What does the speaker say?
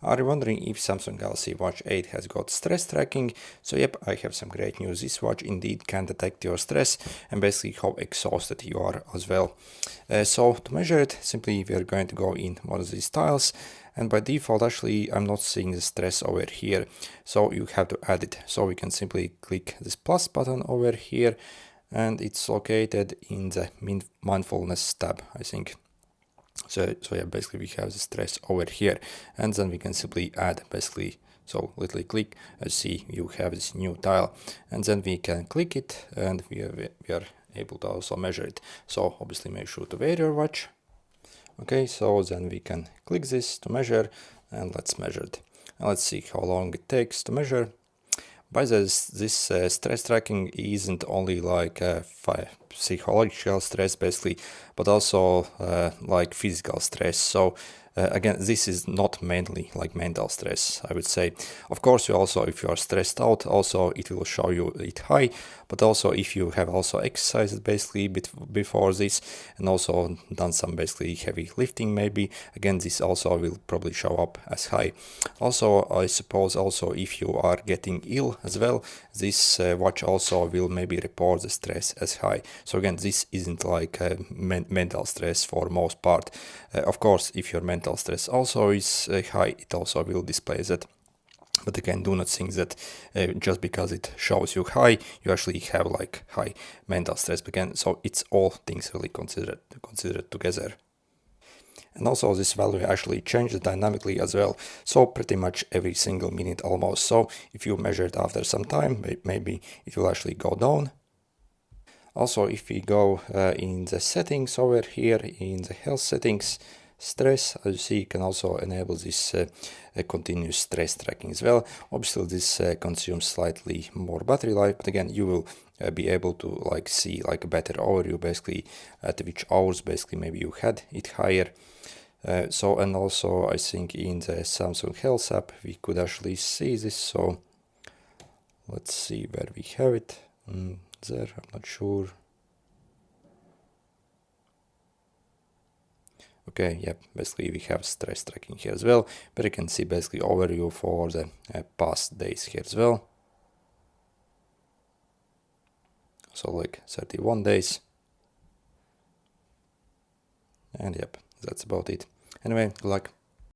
Are you wondering if Samsung Galaxy Watch 8 has got stress tracking? So yep, I have some great news. This watch indeed can detect your stress and basically how exhausted you are as well. So to measure it, simply we are going to go in one of these tiles, and by default actually I'm not seeing the stress over here, so you have to add it. So we can simply click this plus button over here, and it's located in the mindfulness tab, I think. So yeah, basically we have the stress over here, and then we can simply add basically. So literally click, see you have this new tile, and then we can click it, and we are able to also measure it. So obviously make sure to wear your watch. Okay, so then we can click this to measure, and let's measure it. And let's see how long it takes to measure. By this stress tracking isn't only like psychological stress basically, but also like physical stress. So again, this is not mainly like mental stress, I would say. Of course, if you are stressed out, also it will show you it high, but also if you have also exercised basically before this and also done some basically heavy lifting maybe, again, this also will probably show up as high. Also, I suppose also if you are getting ill as well, this watch also will maybe report the stress as high. So again, this isn't like mental stress for most part. Of course, if your mental stress also is high, it also will display that. But again, do not think that just because it shows you high, you actually have like high mental stress. But again, so it's all things really considered together. And also this value actually changes dynamically as well. So pretty much every single minute almost. So if you measure it after some time, maybe it will actually go down. Also, if we go in the settings over here in the health settings, stress, as you see, you can also enable this continuous stress tracking as well. Obviously this consumes slightly more battery life, but again, you will be able to like see like a better overview basically at which hours basically maybe you had it higher. So and also I think in the Samsung Health app we could actually see this. So let's see where we have it. There, I'm not sure. Okay, yep, basically we have stress tracking here as well, but you can see basically overview for the past days here as well. So like 31 days. And yep, that's about it. Anyway, good luck.